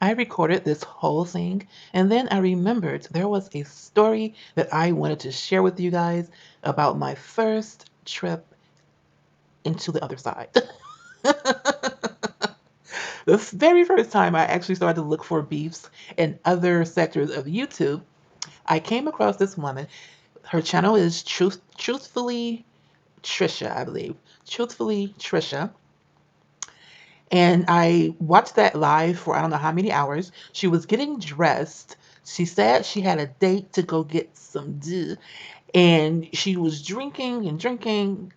I recorded this whole thing and then I remembered there was a story that I wanted to share with you guys about my first trip into the other side. The very first time I actually started to look for beefs in other sectors of YouTube, I came across this woman. Her channel is Truthfully Trisha, I believe. Truthfully Trisha. And I watched that live for I don't know how many hours. She was getting dressed. She said she had a date to go get some d, and she was drinking and drinking,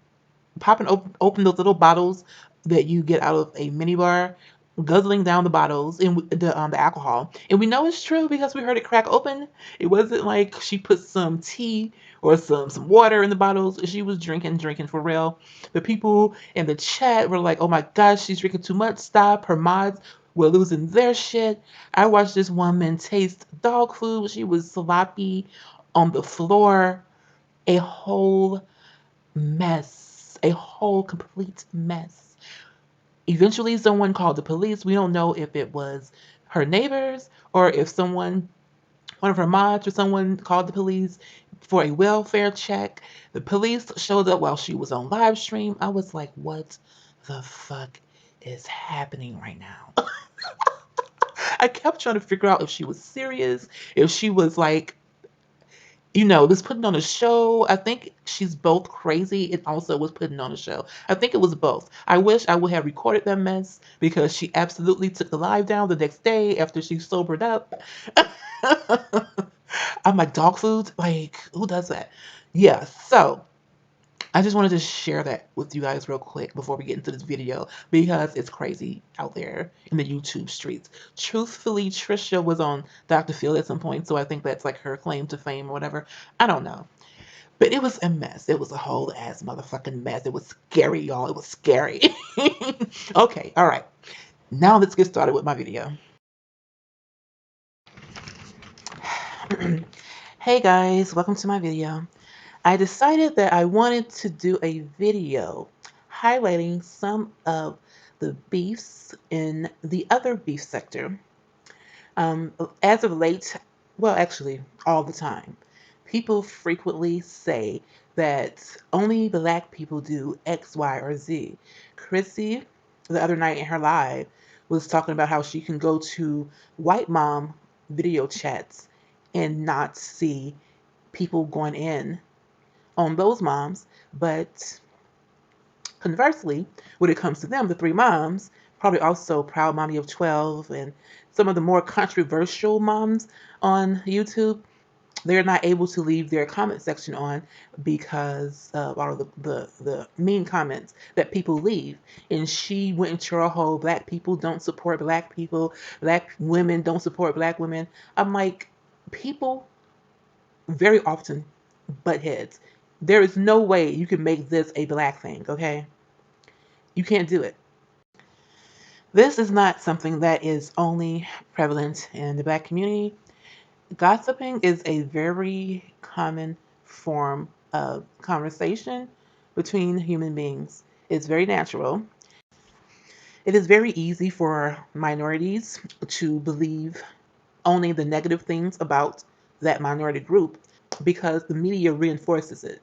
popping open those little bottles that you get out of a mini bar, guzzling down the bottles and the alcohol. And we know it's true because we heard it crack open. It wasn't like she put some tea or some water in the bottles. She was drinking for real. The people in the chat were like, "Oh my gosh, she's drinking too much. Stop!" Her mods were losing their shit. I watched this woman taste dog food. She was sloppy on the floor. A whole mess, a whole complete mess. Eventually, someone called the police. We don't know if it was her neighbors or if someone, one of her mods or someone called the police for a welfare check. The police showed up while she was on live stream. I was like, what the fuck is happening right now? I kept trying to figure out if she was serious, if she was like, was putting on a show. I think she's both crazy and also was putting on a show. I think it was both. I wish I would have recorded that mess because she absolutely took the live down the next day after she sobered up. I'm like, dog food? Like, who does that? Yeah, so I just wanted to share that with you guys real quick before we get into this video because it's crazy out there in the YouTube streets. Truthfully, Trisha was on Dr. Phil at some point, so I think that's like her claim to fame or whatever. I don't know. But it was a mess. It was a whole ass motherfucking mess. It was scary, y'all. It was scary. Okay, all right. Now let's get started with my video. Hey guys, welcome to my video. I decided that I wanted to do a video highlighting some of the beefs in the other beef sector. As of late, well, actually, all the time, people frequently say that only black people do X, Y, or Z. Chrissy, the other night in her live, was talking about how she can go to white mom video chats and not see people going in on those moms. But conversely, when it comes to them, the three moms, probably also Proud Mommy of 12 and some of the more controversial moms on YouTube, they're not able to leave their comment section on because of all of the mean comments that people leave. And she went into a whole black people don't support black people, black women don't support black women. I'm like, people very often butt heads. There is no way you can make this a black thing, okay? You can't do it. This is not something that is only prevalent in the black community. Gossiping is a very common form of conversation between human beings. It's very natural. It is very easy for minorities to believe only the negative things about that minority group because the media reinforces it.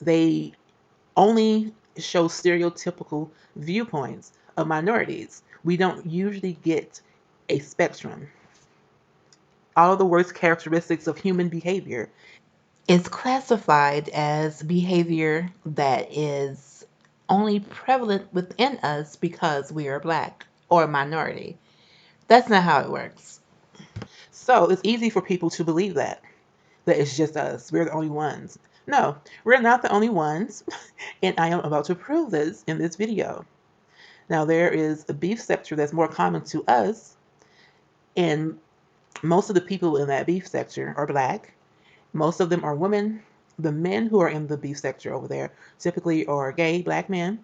They only show stereotypical viewpoints of minorities. We don't usually get a spectrum. All of the worst characteristics of human behavior is classified as behavior that is only prevalent within us because we are black or a minority. That's not how it works. So it's easy for people to believe that it's just us. We're the only ones. No, we're not the only ones. And I am about to prove this in this video. Now, there is a beef sector that's more common to us, and most of the people in that beef sector are black. Most of them are women. The men who are in the beef sector over there typically are gay black men.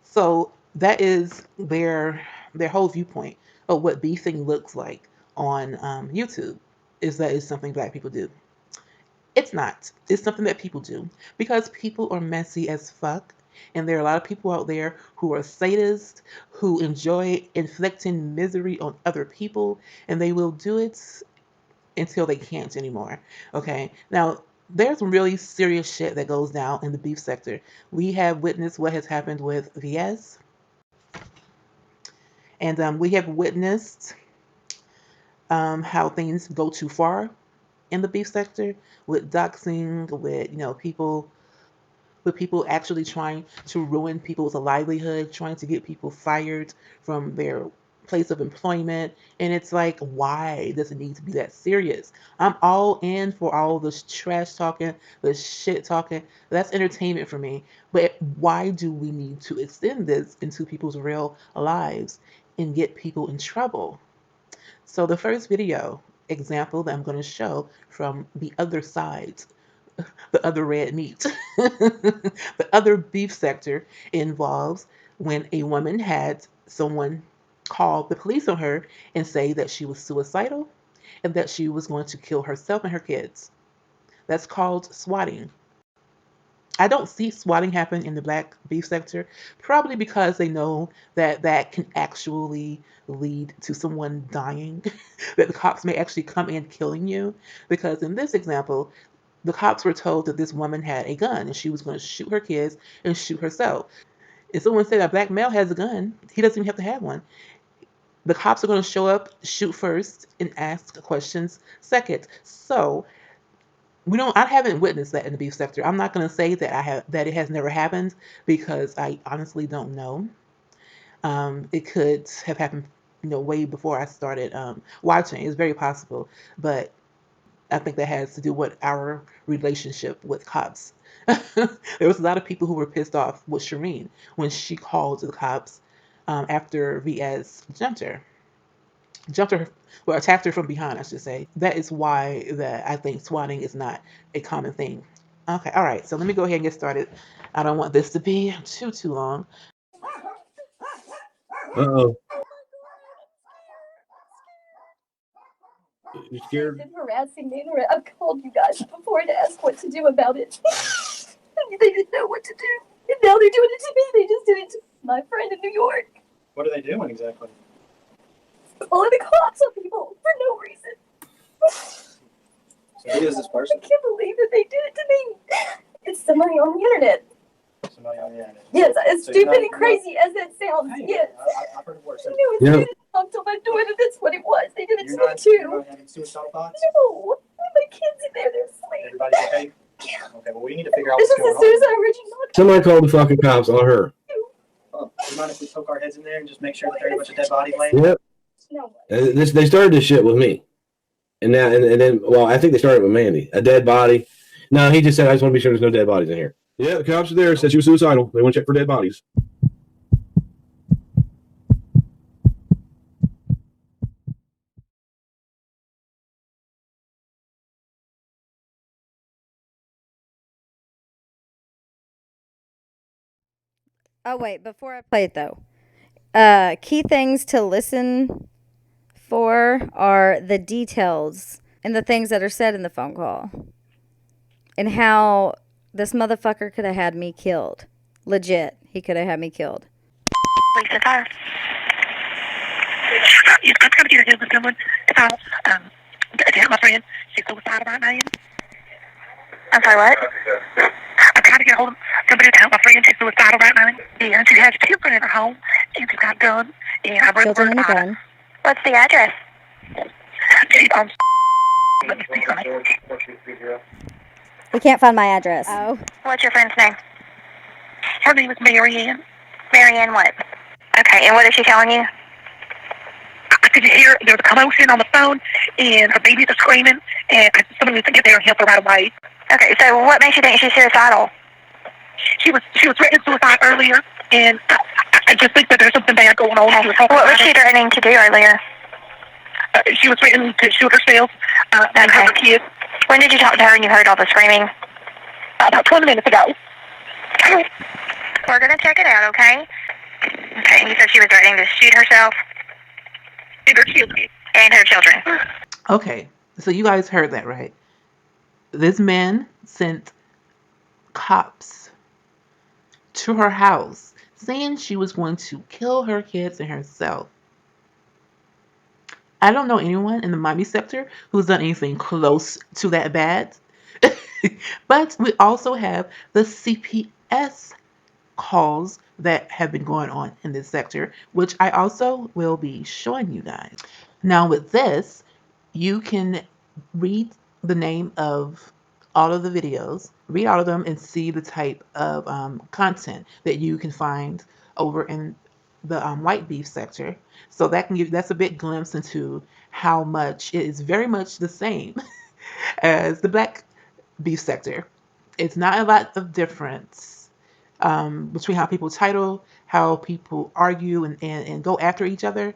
So that is their whole viewpoint of what beefing looks like on YouTube, is that it's something black people do. It's not. It's something that people do because people are messy as fuck And there are a lot of people out there who are sadists, who enjoy inflicting misery on other people, and they will do it until they can't anymore. Okay. Now, there's some really serious shit that goes down in the beef sector. We have witnessed what has happened with VS, and we have witnessed how things go too far in the beef sector with doxing, with people, with people actually trying to ruin people's livelihood, trying to get people fired from their place of employment. And it's like, why does it need to be that serious? I'm all in for all this trash talking, this shit talking. That's entertainment for me. But why do we need to extend this into people's real lives and get people in trouble? So the first video example that I'm going to show from the other side, the other red meat, the other beef sector, involves when a woman had someone call the police on her and say that she was suicidal and that she was going to kill herself and her kids. That's called swatting. I don't see swatting happen in the black beef sector, probably because they know that that can actually lead to someone dying, that the cops may actually come in killing you. Because in this example, the cops were told that this woman had a gun and she was going to shoot her kids and shoot herself. If someone said a black male has a gun, he doesn't even have to have one. The cops are going to show up, shoot first, and ask questions second. So I haven't witnessed that in the beef sector. I'm not going to say that that it has never happened because I honestly don't know. It could have happened, way before I started watching. It's very possible, but I think that has to do with our relationship with cops. There was a lot of people who were pissed off with Shireen when she called the cops after VS jumped her, well, attacked her from behind, I should say. That is why that I think swatting is not a common thing. Okay, all right. So let me go ahead and get started. I don't want this to be too long. Uh-oh. You scared? They've been harassing me. I've called you guys before to ask what to do about it. They didn't know what to do. And now they're doing it to me. They just did it to my friend in New York. What are they doing exactly? Calling the cops on people for no reason. So who is this person? I can't believe that they did it to me. It's somebody on the internet. Somebody on the internet. Yes, as So stupid and crazy as that sounds. Hey, Yes. I've heard it worse. I knew it. Yeah. They knocked on my door that that's what it was. They did it to me You're too. not having suicidal thoughts? No. My kids in there, they're asleep. Everybody's okay? Yeah. Okay, well, we need to figure out This what's was going as soon as on. I heard you knock. Somebody called the fucking cops on her. Oh, do you mind if we poke our heads in there and just make sure that there ain't a bunch of dead bodies laying? Yep. No. They started this shit with me. And now, and then, well, I think they started with Mandy. A dead body. No, he just said, I just want to be sure there's no dead bodies in here. Yeah, the cops are there. Said she was suicidal. They want to check for dead bodies. Oh, wait, before I play it, though, key things to listen for are the details and the things that are said in the phone call and how this motherfucker could have had me killed. Legit, he could have had me killed. Lisa Fire. I'm trying to get a deal with someone about to help my friend. She's suicidal right now. I'm sorry, what? I'm trying to get a hold of somebody to help my friend. She's suicidal right now. And she has children in her home, and she's got guns. And I'm really Children worried and a about gun. her. What's the address? She's on. Let me see something. He can't find my address. Oh. What's your friend's name? Her name is Mary Ann. Mary Ann what? Okay, and what is she telling you? I could hear there was a commotion on the phone, and her babies are screaming, and somebody needs to get there and help her right away. Okay, so what makes you think she's suicidal? She was threatening suicide earlier, and I just think that there's something bad going on. Okay. What was she threatening to do earlier? She was threatening to shoot herself and her kids. When did you talk to her and you heard all the screaming? About 20 minutes ago. We're going to check it out, okay? Okay, and you said she was threatening to shoot herself? And her children. And her children. Okay, so you guys heard that, right? This man sent cops to her house, saying she was going to kill her kids and herself. I don't know anyone in the Miami sector who's done anything close to that bad. But we also have the CPS calls that have been going on in this sector, which I also will be showing you guys. Now, with this, you can read the name of all of the videos, read all of them, and see the type of content that you can find over in the white beef sector. So that's a big glimpse into how much it is very much the same as the black beef sector. It's not a lot of difference between how people title, how people argue and go after each other.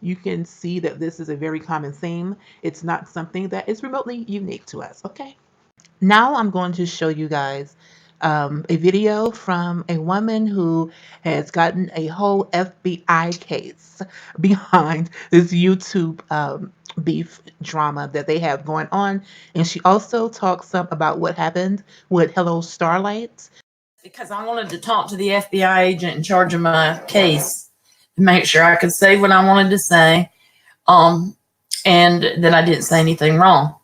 You can see that this is a very common theme. It's not something that is remotely unique to us, okay? Now I'm going to show you guys a video from a woman who has gotten a whole FBI case behind this YouTube beef drama that they have going on. And she also talks some about what happened with Hello Starlight. Because I wanted to talk to the FBI agent in charge of my case to make sure I could say what I wanted to say, and that I didn't say anything wrong.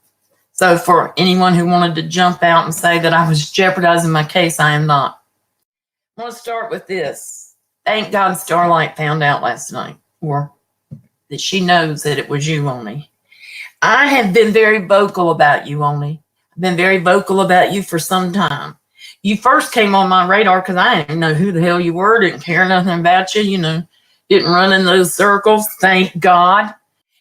So for anyone who wanted to jump out and say that I was jeopardizing my case, I am not. I want to start with this. Thank God Starlight found out last night, or that she knows that it was you only. I have been very vocal about you only. I've been very vocal about you for some time. You first came on my radar because I didn't know who the hell you were, didn't care nothing about you, didn't run in those circles, thank God.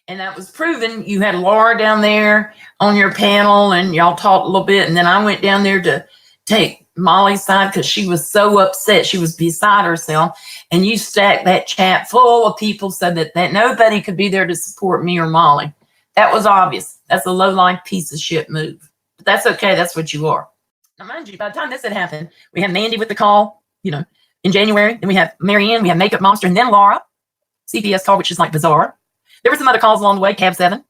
And that was proven. You had Laura down there on your panel and y'all talked a little bit. And then I went down there to take Molly's side because she was so upset. She was beside herself. And you stacked that chat full of people so that nobody could be there to support me or Molly. That was obvious. That's a low-life piece of shit move. But that's okay. That's what you are. Now, mind you, by the time this had happened, we had Mandy with the call, in January. Then we have Marianne, we have Makeup Monster, and then Laura, CPS call, which is like bizarre. There were some other calls along the way, Cab 7.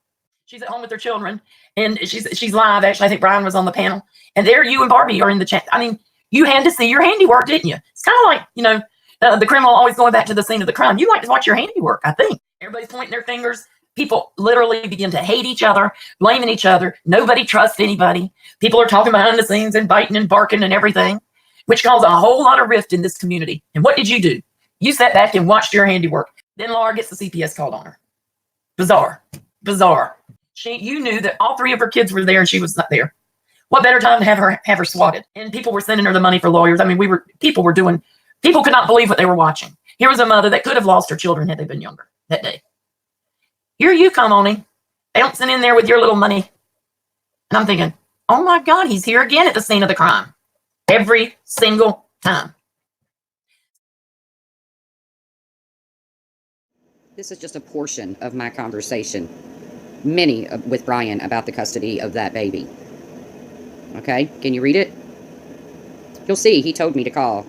She's at home with her children, and she's live. Actually, I think Brian was on the panel. And there you and Barbie are in the chat. I mean, you had to see your handiwork, didn't you? It's kind of like, the criminal always going back to the scene of the crime. You like to watch your handiwork, I think. Everybody's pointing their fingers. People literally begin to hate each other, blaming each other. Nobody trusts anybody. People are talking behind the scenes and biting and barking and everything, which caused a whole lot of rift in this community. And what did you do? You sat back and watched your handiwork. Then Laura gets the CPS called on her. Bizarre. You knew that all 3 of her kids were there and she was not there. What better time to have her swatted? And people were sending her the money for lawyers. I mean, people could not believe what they were watching. Here was a mother that could have lost her children had they been younger that day. Here you come, Oni, bouncing in there with your little money. And I'm thinking, oh my God, he's here again at the scene of the crime. Every single time. This is just a portion of my conversation, many with Brian about the custody of that baby. Okay, can you read it? You'll see, he told me to call.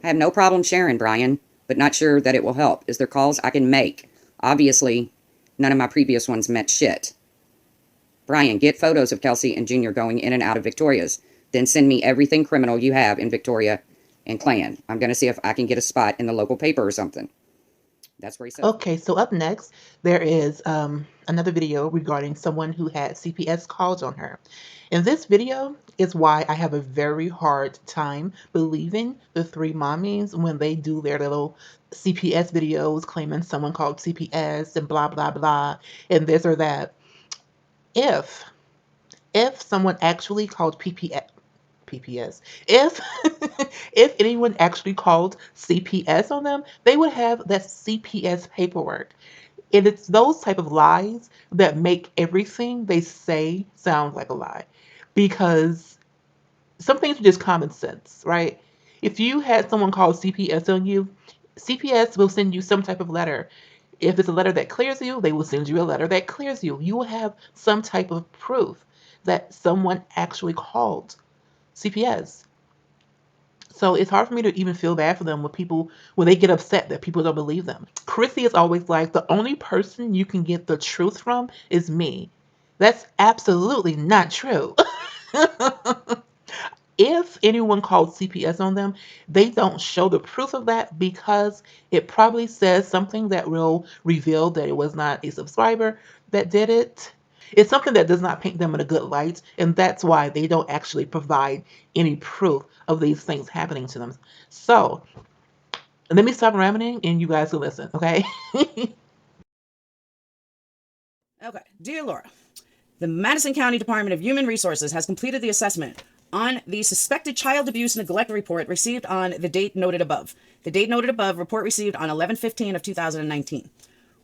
I have no problem sharing, Brian, but not sure that it will help. Is there calls I can make? Obviously, none of my previous ones meant shit. Brian, get photos of Kelsey and Junior going in and out of Victoria's. Then send me everything criminal you have in Victoria and Clan. I'm going to see if I can get a spot in the local paper or something. That's where he said. Okay, so up next, there is another video regarding someone who had CPS calls on her. And this video is why I have a very hard time believing the 3 mommies when they do their little CPS videos claiming someone called CPS and blah, blah, blah, and this or that. If someone actually called PPS, if if anyone actually called CPS on them, they would have that CPS paperwork. And it's those type of lies that make everything they say sound like a lie, because some things are just common sense, right? If you had someone call CPS on you, CPS will send you some type of letter. If it's a letter that clears you, they will send you a letter that clears you. You will have some type of proof that someone actually called CPS. So it's hard for me to even feel bad for them when they get upset that people don't believe them. Chrissy is always like, the only person you can get the truth from is me. That's absolutely not true. if anyone called CPS on them, they don't show the proof of that because it probably says something that will reveal that it was not a subscriber that did it. It's something that does not paint them in a good light, and that's why they don't actually provide any proof of these things happening to them. So let me stop rambling and you guys will listen, okay? Okay, dear Laura, the Madison County Department of Human Resources has completed the assessment on the suspected child abuse neglect report received on the date noted above. The date noted above, report received on 11/15 of 2019.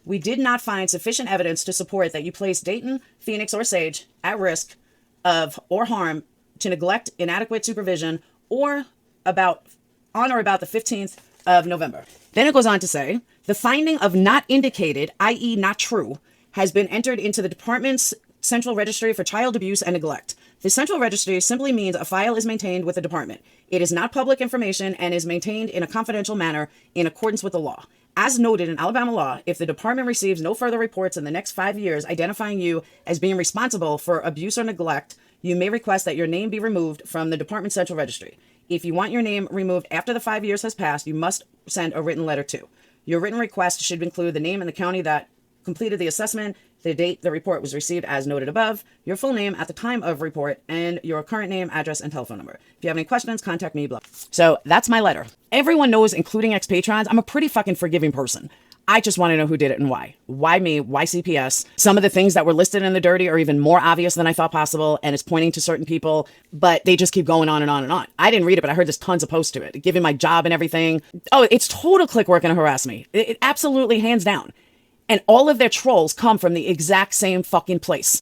We did not find sufficient evidence to support that you placed Dayton, Phoenix, or Sage at risk of or harm to neglect, inadequate supervision, or on or about the 15th of November. Then it goes on to say, the finding of not indicated, i.e. not true, has been entered into the department's Central Registry for Child Abuse and Neglect. The Central Registry simply means a file is maintained with the department. It is not public information and is maintained in a confidential manner in accordance with the law. As noted in Alabama law, if the department receives no further reports in the next 5 years identifying you as being responsible for abuse or neglect, you may request that your name be removed from the department's Central Registry. If you want your name removed after the 5 years has passed, you must send a written letter to. Your written request should include the name and the county that completed the assessment, the date the report was received as noted above, your full name at the time of report, and your current name, address, and telephone number. If you have any questions, contact me. Blah. So that's my letter. Everyone knows, including ex-patrons, I'm a pretty fucking forgiving person. I just want to know who did it and why. Why me? Why CPS? Some of the things that were listed in the dirty are even more obvious than I thought possible, and it's pointing to certain people, but they just keep going on and on and on. I didn't read it, but I heard there's tons of posts to it, giving my job and everything. Oh, it's total click work and harass me. It absolutely, hands down. And all of their trolls come from the exact same fucking place.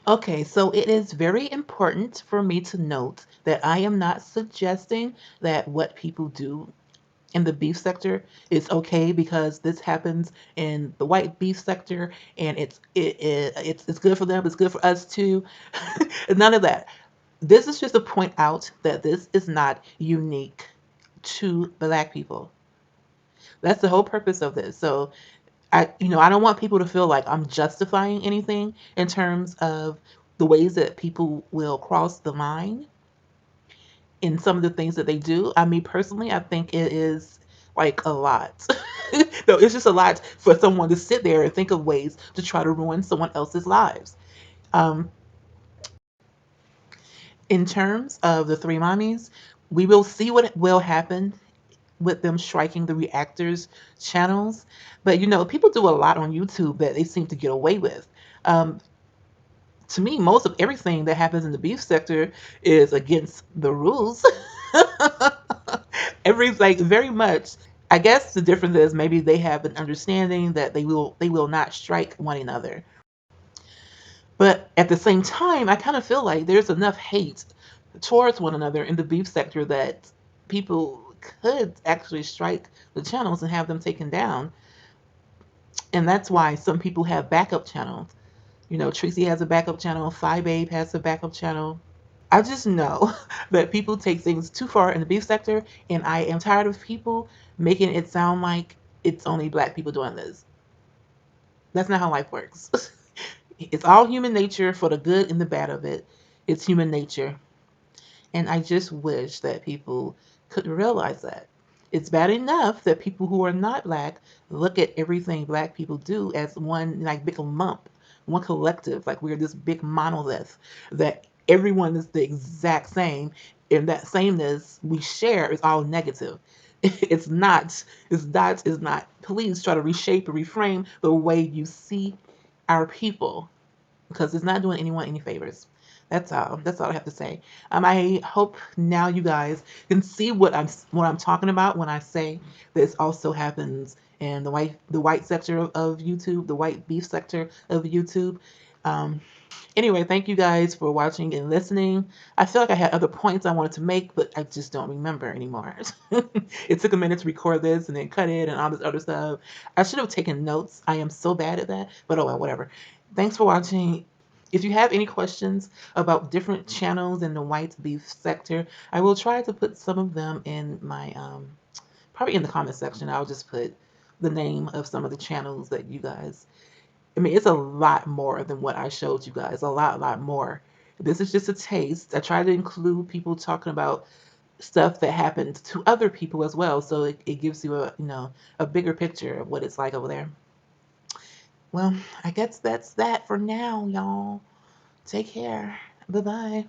Okay, so it is very important for me to note that I am not suggesting that what people do in the beef sector is okay because this happens in the white beef sector and it's good for them, it's good for us too. None of that. This is just to point out that this is not unique to Black people. That's the whole purpose of this. So I don't want people to feel like I'm justifying anything in terms of the ways that people will cross the line in some of the things that they do. I mean, personally, I think it is like a lot. No, it's just a lot for someone to sit there and think of ways to try to ruin someone else's lives. Um, in terms of the three mommies, we will see what will happen with them striking the reactors channels. But people do a lot on YouTube that they seem to get away with. Um, to me, most of everything that happens in the beef sector is against the rules. Like very much. I guess the difference is maybe they have an understanding that they will not strike one another. But at the same time, I kind of feel like there's enough hate towards one another in the beef sector that people could actually strike the channels and have them taken down. And that's why some people have backup channels. Tracy has a backup channel, Phi Babe has a backup channel. I just know that people take things too far in the beef sector, and I am tired of people making it sound like it's only Black people doing this. That's not how life works. It's all human nature for the good and the bad of it. It's human nature. And I just wish that people could realize that. It's bad enough that people who are not Black look at everything Black people do as one like big lump, one collective, like we're this big monolith that everyone is the exact same, and that sameness we share is all negative. It's not. It's not. Please try to reshape or reframe the way you see our people because it's not doing anyone any favors. That's all. That's all I have to say. I hope now you guys can see what I'm talking about when I say this also happens in the white sector of YouTube, the white beef sector of YouTube. Um, Anyway, thank you guys for watching and listening. I feel like I had other points I wanted to make, but I just don't remember anymore. It took a minute to record this and then cut it and all this other stuff. I should have taken notes. I am so bad at that, but oh well, whatever. Thanks for watching. If you have any questions about different channels in the white beef sector, I will try to put some of them in my probably in the comment section. I'll just put the name of some of the channels that you guys. I mean, it's a lot more than what I showed you guys. A lot more. This is just a taste. I try to include people talking about stuff that happened to other people as well, so it gives you a bigger picture of what it's like over there. Well, I guess that's that for now, y'all. Take care. Bye bye.